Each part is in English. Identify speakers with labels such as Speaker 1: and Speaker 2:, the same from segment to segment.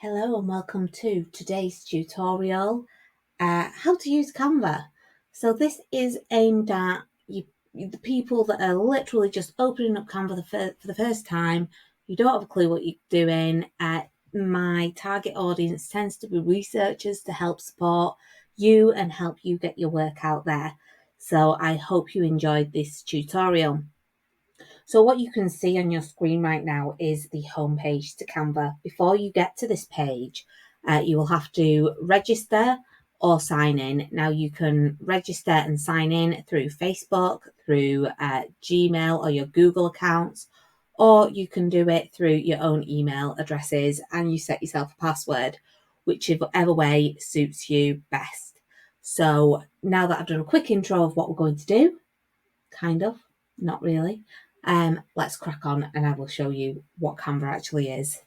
Speaker 1: Hello and welcome to today's tutorial, how to use Canva. So this is aimed at the people that are literally just opening up Canva for the first time. You don't have a clue what you're doing. My target audience tends to be researchers to help support you and help you get your work out there. So I hope you enjoyed this tutorial. So what you can see on your screen right now is the homepage to Canva. Before you get to this page, you will have to register or sign in. Now you can register and sign in through Facebook, through Gmail or your Google accounts, or you can do it through your own email addresses and you set yourself a password, whichever way suits you best. So now that I've done a quick intro of what we're going to do, kind of, not really, let's crack on and I will show you what Canva actually is.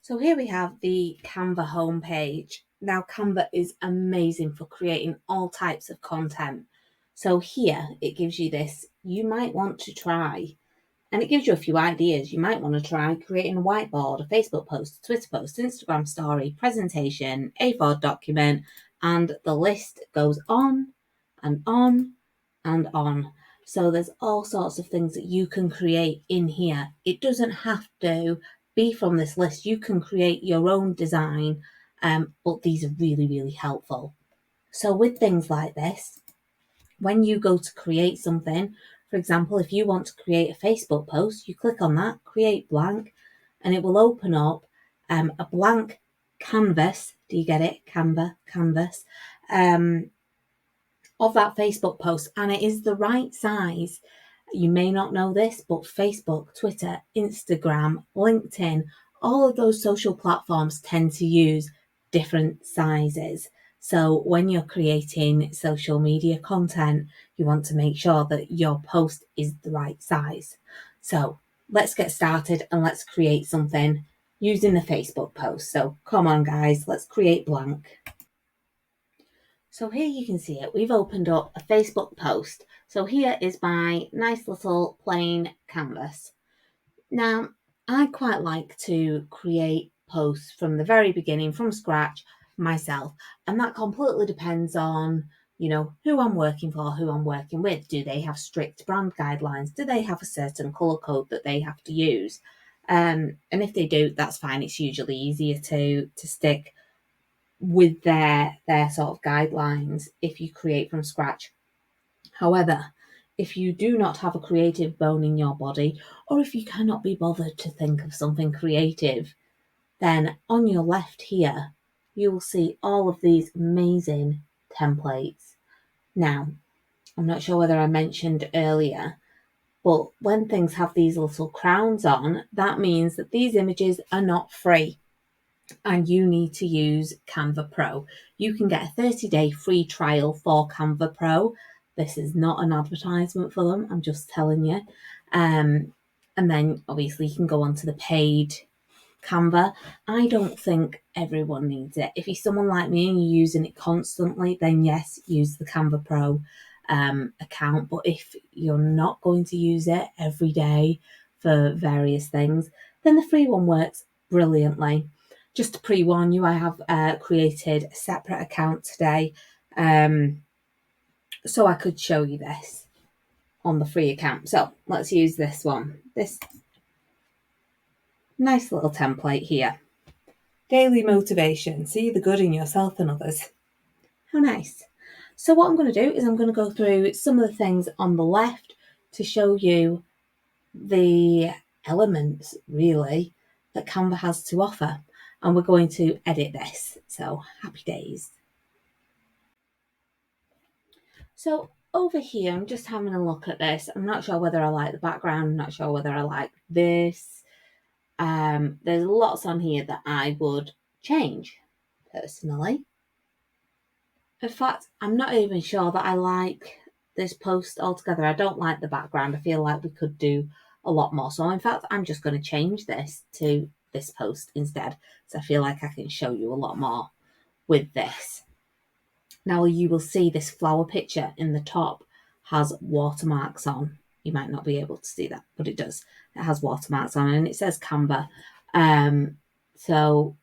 Speaker 1: So here we have the Canva homepage. Now Canva is amazing for creating all types of content. So here it gives you this, you might want to try, and it gives you a few ideas. You might want to try creating a whiteboard, a Facebook post, a Twitter post, Instagram story, presentation, A4 document, and the list goes on and on and on. So there's all sorts of things that you can create in here. It doesn't have to be from this list. You can create your own design, but these are really, really helpful. So with things like this, when you go to create something, for example, if you want to create a Facebook post, you click on that, create blank, and it will open up a blank canvas. Do you get it? Canvas. Of that Facebook post, and it is the right size. You may not know this, but Facebook, Twitter, Instagram, LinkedIn, all of those social platforms tend to use different sizes. So when you're creating social media content, you want to make sure that your post is the right size. So let's get started and let's create something using the Facebook post. So come on, guys, let's create blank. So here you can see it. We've opened up a Facebook post. So here is my nice little plain canvas. Now, I quite like to create posts from the very beginning, from scratch, myself. And that completely depends on, who I'm working for, who I'm working with. Do they have strict brand guidelines? Do they have a certain colour code that they have to use? And if they do, that's fine. It's usually easier to stick with their sort of guidelines if you create from scratch. However, if you do not have a creative bone in your body, or if you cannot be bothered to think of something creative, then on your left here, you will see all of these amazing templates. Now, I'm not sure whether I mentioned earlier, but when things have these little crowns on, that means that these images are not free. And you need to use Canva Pro. You can get a 30-day free trial for Canva Pro. This is not an advertisement for them, I'm just telling you. And then obviously you can go onto the paid Canva. I don't think everyone needs it. If you're someone like me and you're using it constantly, then yes, use the Canva Pro account. But if you're not going to use it every day for various things, then the free one works brilliantly. Just to pre-warn you, I have created a separate account today, so I could show you this on the free account. So let's use this one. This nice little template here. Daily motivation. See the good in yourself and others. How nice. So what I'm going to do is I'm going to go through some of the things on the left to show you the elements, really, that Canva has to offer. And we're going to edit this. So happy days. So over here, I'm just having a look at this. I'm not sure whether I like the background. I'm not sure whether I like this. There's lots on here that I would change, personally. In fact, I'm not even sure that I like this post altogether. I don't like the background. I feel like we could do a lot more. So in fact, I'm just going to change this to this post instead. So I feel like I can show you a lot more with this. Now you will see this flower picture in the top has watermarks on. You might not be able to see that, but it does. It has watermarks on and it says Canva. So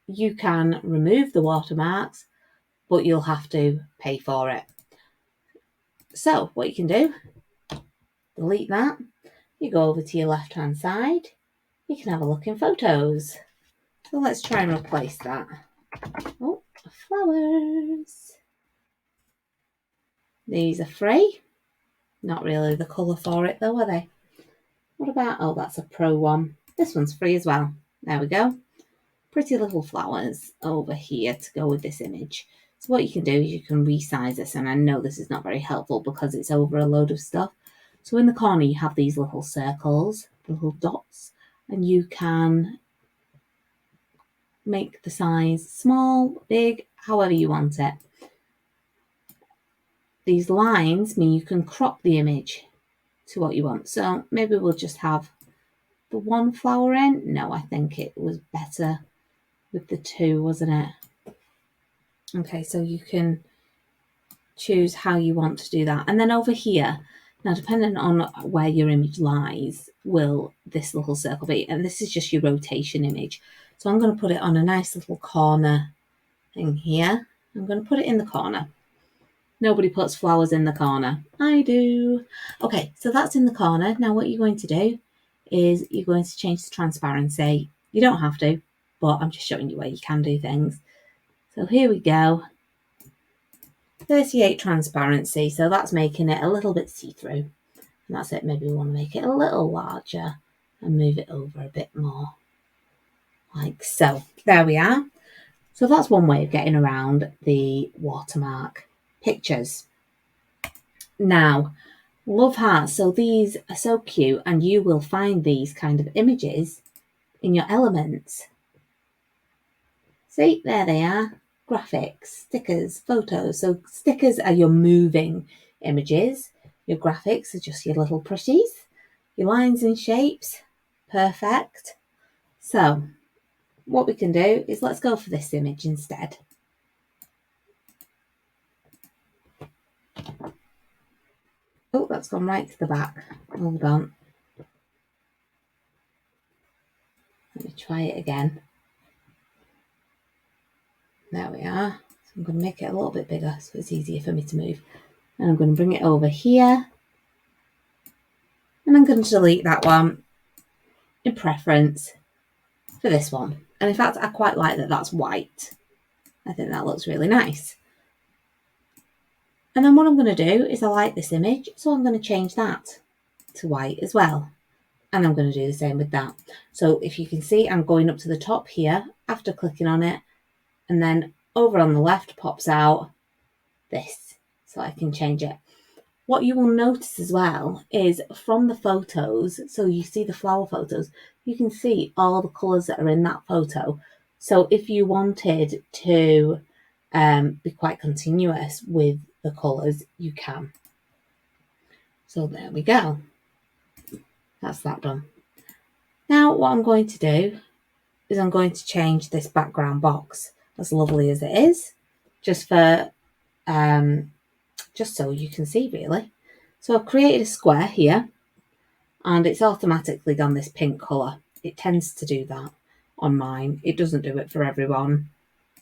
Speaker 1: you can remove the watermarks, but you'll have to pay for it. So what you can do, delete that. You go over to your left-hand side. You can have a look in photos. So let's try and replace that. Oh, flowers. These are free. Not really the colour for it though, are they? What about, oh, that's a pro one. This one's free as well. There we go. Pretty little flowers over here to go with this image. So what you can do is you can resize this, and I know this is not very helpful because it's over a load of stuff. So in the corner you have these little circles, little dots, and you can make the size small, big, however you want it. These lines mean you can crop the image to what you want. So maybe we'll just have the one flower in. No, I think it was better with the two, wasn't it? Okay, so you can choose how you want to do that. And then over here, now depending on where your image lies, will this little circle be. And this is just your rotation image. So I'm going to put it on a nice little corner thing here. I'm going to put it in the corner. Nobody puts flowers in the corner. I do. Okay, so that's in the corner. Now what you're going to do is you're going to change the transparency. You don't have to, but I'm just showing you where you can do things. So here we go. 38 transparency. So that's making it a little bit see-through. And that's it. Maybe we want to make it a little larger and move it over a bit more. Like so. There we are. So that's one way of getting around the watermark pictures. Now, love hearts. So these are so cute, and you will find these kind of images in your elements. See, there they are. Graphics, stickers, photos. So stickers are your moving images. Your graphics are just your little pretties. Your lines and shapes, perfect. So what we can do is let's go for this image instead. Oh, that's gone right to the back. Hold on. Let me try it again. There we are. So I'm going to make it a little bit bigger so it's easier for me to move. And I'm going to bring it over here. And I'm going to delete that one in preference for this one. And in fact, I quite like that that's white. I think that looks really nice. And then what I'm going to do is I like this image, so I'm going to change that to white as well. And I'm going to do the same with that. So if you can see, I'm going up to the top here after clicking on it. And then over on the left pops out this, so I can change it. What you will notice as well is from the photos, so you see the flower photos, you can see all the colours that are in that photo. So if you wanted to be quite continuous with the colours, you can. So there we go. That's that done. Now what I'm going to do is I'm going to change this background box, as lovely as it is, just for just so you can see really. So I've created a square here, and it's automatically gone this pink colour. It tends to do that on mine. It doesn't do it for everyone.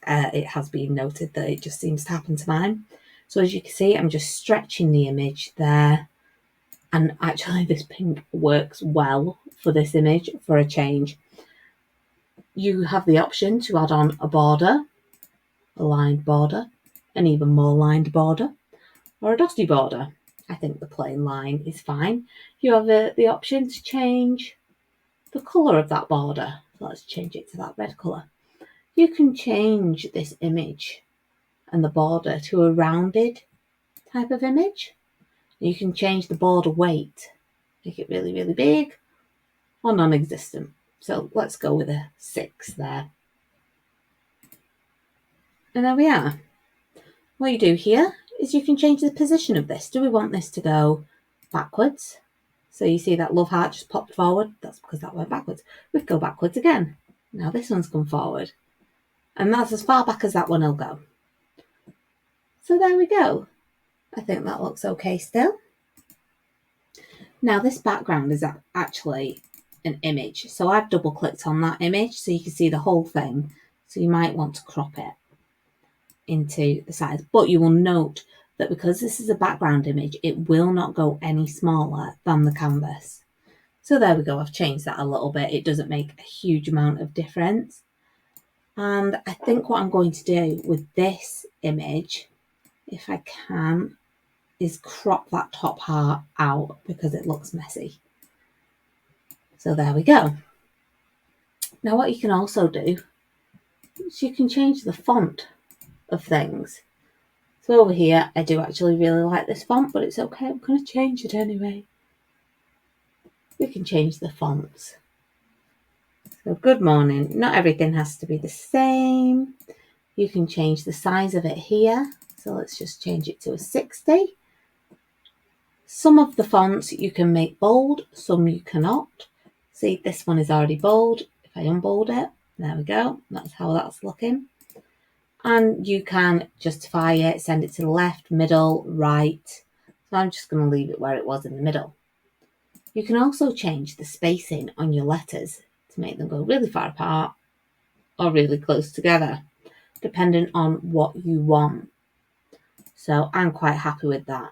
Speaker 1: It has been noted that it just seems to happen to mine. So as you can see, I'm just stretching the image there. And actually this pink works well for this image for a change. You have the option to add on a border, a lined border, an even more lined border, or a dusty border. I think the plain line is fine. You have the option to change the colour of that border. So let's change it to that red colour. You can change this image and the border to a rounded type of image. You can change the border weight, make it really, really big or non-existent. So let's go with a 6 there. And there we are. What you do here is you can change the position of this. Do we want this to go backwards? So you see that love heart just popped forward. That's because that went backwards. We could go backwards again. Now this one's come forward. And that's as far back as that one will go. So there we go. I think that looks okay still. Now this background is actually an image. So I've double clicked on that image so you can see the whole thing. So you might want to crop it into the size, but you will note that because this is a background image, it will not go any smaller than the canvas. So there we go, I've changed that a little bit. It doesn't make a huge amount of difference. And I think what I'm going to do with this image, if I can, is crop that top part out because it looks messy. So there we go. Now what you can also do is you can change the font of things. So over here, I do actually really like this font, but it's okay, I'm going to change it anyway. We can change the fonts. So good morning. Not everything has to be the same. You can change the size of it here. So let's just change it to a 60. Some of the fonts you can make bold, some you cannot. See, this one is already bold. If I unbold it, there we go. That's how that's looking. And you can justify it, send it to the left, middle, right. So I'm just going to leave it where it was in the middle. You can also change the spacing on your letters to make them go really far apart or really close together, depending on what you want. So I'm quite happy with that.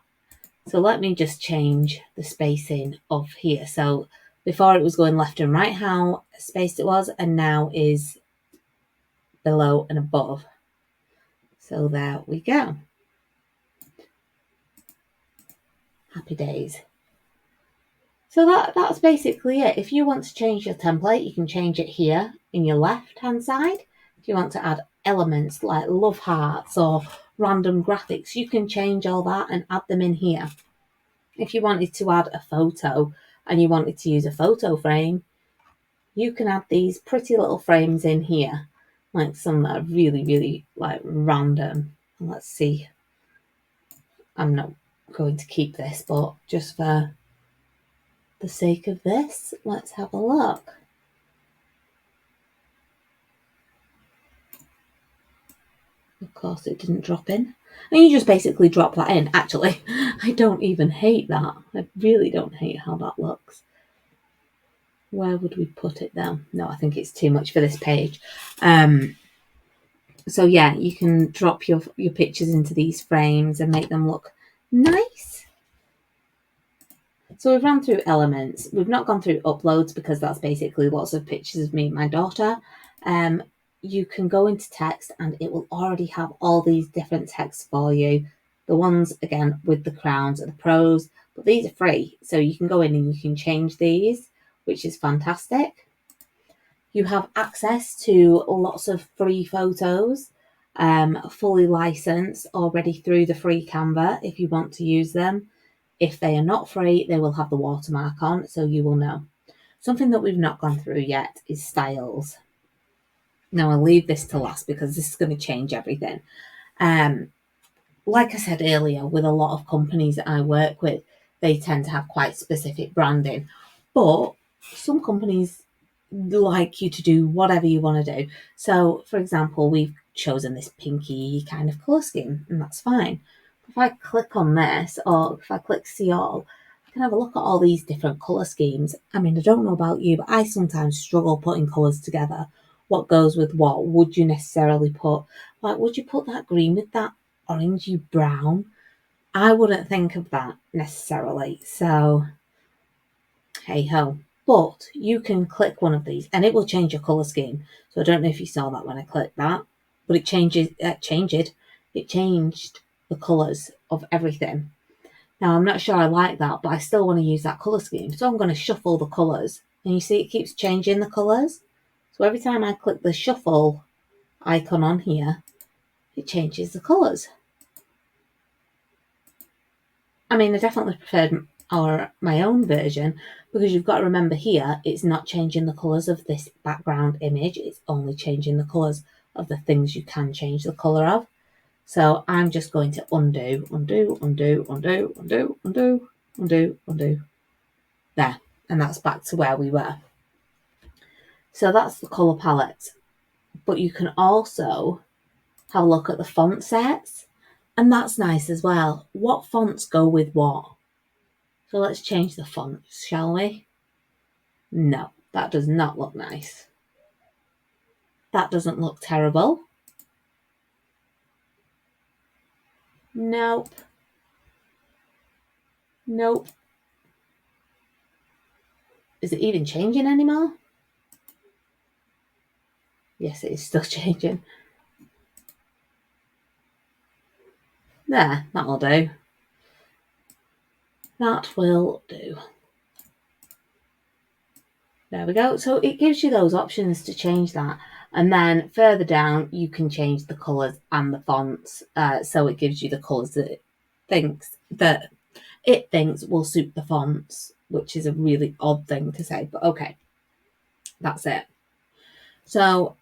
Speaker 1: So let me just change the spacing of here. So before it was going left and right how spaced it was, and now is below and above. So there we go. Happy days. So that's basically it. If you want to change your template, you can change it here in your left-hand side. If you want to add elements like love hearts or random graphics, you can change all that and add them in here. If you wanted to add a photo and you wanted to use a photo frame, you can add these pretty little frames in here, like some that are really, really like random. Let's see. I'm not going to keep this, but just for the sake of this, let's have a look. Of course, it didn't drop in. And you just basically drop that in. Actually, I don't even hate that. I really don't hate how that looks. Where would we put it then? No, I think it's too much for this page. So yeah, you can drop your pictures into these frames and make them look nice. So we've run through elements. We've not gone through uploads because that's basically lots of pictures of me and my daughter. You can go into text and it will already have all these different texts for you. The ones, again, with the crowns are the pros, but these are free. So you can go in and you can change these, which is fantastic. You have access to lots of free photos, fully licensed already through the free Canva if you want to use them. If they are not free, they will have the watermark on, so you will know. Something that we've not gone through yet is styles. Now, I'll leave this to last because this is going to change everything. Like I said earlier, with a lot of companies that I work with, they tend to have quite specific branding. But some companies like you to do whatever you want to do. So, for example, we've chosen this pinky kind of colour scheme, and that's fine. If I click on this, or if I click see all, I can have a look at all these different colour schemes. I mean, I don't know about you, but I sometimes struggle putting colours together. What goes with what? Would you necessarily put, like, would you put that green with that orangey brown? I wouldn't think of that necessarily. So, hey ho. But you can click one of these and it will change your colour scheme. So I don't know if you saw that when I clicked that, but it changed the colours of everything. Now, I'm not sure I like that, but I still want to use that colour scheme. So I'm going to shuffle the colours. And you see it keeps changing the colours. So every time I click the shuffle icon on here, it changes the colours. I mean, I definitely preferred my own version because you've got to remember here, it's not changing the colours of this background image. It's only changing the colours of the things you can change the colour of. So I'm just going to undo. There. And that's back to where we were. So that's the colour palette. But you can also have a look at the font sets. And that's nice as well. What fonts go with what? So let's change the fonts, shall we? No. That does not look nice. That doesn't look terrible. Nope. Nope. Is it even changing anymore? Yes, it is still changing. There, that'll do. That will do. There we go. So it gives you those options to change that. And then further down, you can change the colours and the fonts. So it gives you the colours that it thinks will suit the fonts, which is a really odd thing to say, but okay. That's it. So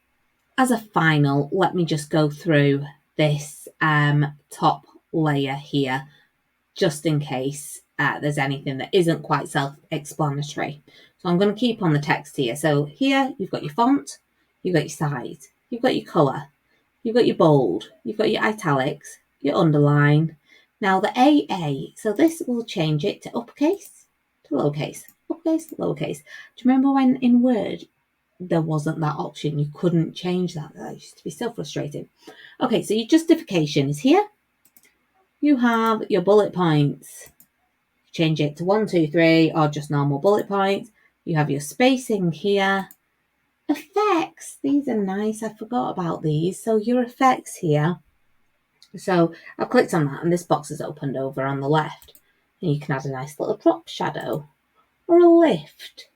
Speaker 1: as a final, let me just go through this top layer here, just in case there's anything that isn't quite self-explanatory. So I'm going to keep on the text here. So here you've got your font, you've got your size, you've got your colour, you've got your bold, you've got your italics, your underline. Now the AA, so this will change it to uppercase, to lowercase, uppercase, lowercase. Do you remember when in Word there wasn't that option? You couldn't change that. That used to be so frustrating. Okay, so your justification is here. You have your bullet points. Change it to 1, 2, 3, or just normal bullet points. You have your spacing here. Effects. These are nice. I forgot about these. So your effects here. So I've clicked on that and this box is opened over on the left. And you can add a nice little drop shadow or a lift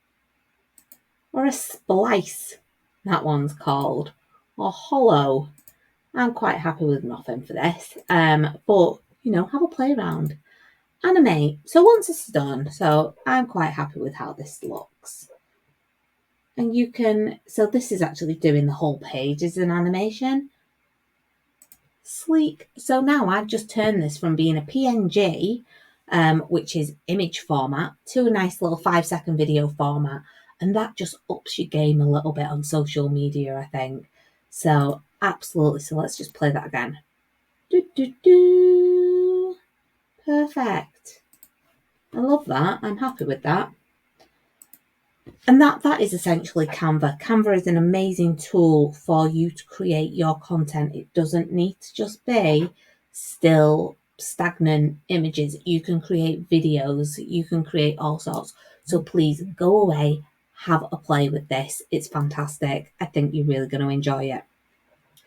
Speaker 1: or a splice. That one's called. Or hollow. I'm quite happy with Mepham for this. But, you know, have a play around. Animate. So once it's done, so I'm quite happy with how this looks. And you can, so this is actually doing the whole page as an animation. Sleek. So now I've just turned this from being a PNG, which is image format, to a nice little 5-second video format. And that just ups your game a little bit on social media, I think. So absolutely. So let's just play that again. Perfect. I love that. I'm happy with that. And that is essentially Canva. Canva is an amazing tool for you to create your content. It doesn't need to just be still stagnant images. You can create videos. You can create all sorts. So please go away, have a play with this. It's fantastic. I think you're really going to enjoy it.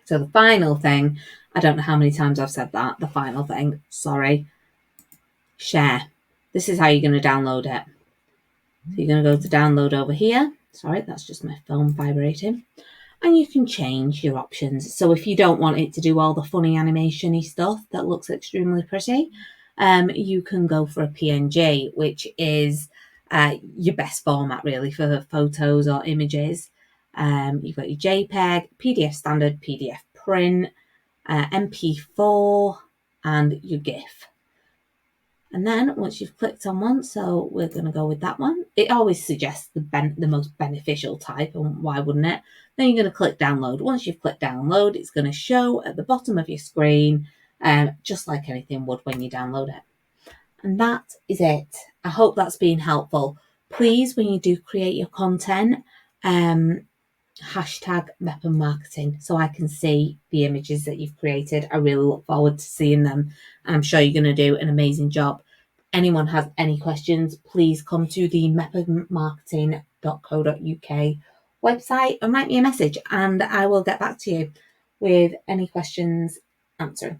Speaker 1: So the final thing, I don't know how many times I've said that. The final thing, sorry. Share. This is how you're going to download it. So you're going to go to download over here. Sorry, that's just my phone vibrating. And you can change your options. So if you don't want it to do all the funny animation-y stuff that looks extremely pretty, you can go for a PNG, which is your best format really for photos or images. You've got your JPEG, PDF standard, PDF print, MP4, and your GIF. And then once you've clicked on one, so we're going to go with that one. It always suggests the most beneficial type, and why wouldn't it? Then you're going to click download. Once you've clicked download, it's going to show at the bottom of your screen, just like anything would when you download it. And that is it. I hope that's been helpful. Please, when you do create your content, hashtag Mepham Marketing so I can see the images that you've created. I really look forward to seeing them, and I'm sure you're going to do an amazing job. Anyone has any questions, please come to the mephammarketing.co.uk website and write me a message, and I will get back to you with any questions answered.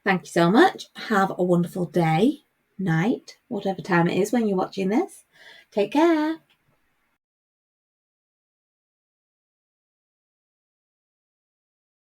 Speaker 1: Thank you so much. Have a wonderful day, night, whatever time it is when you're watching this. Take care.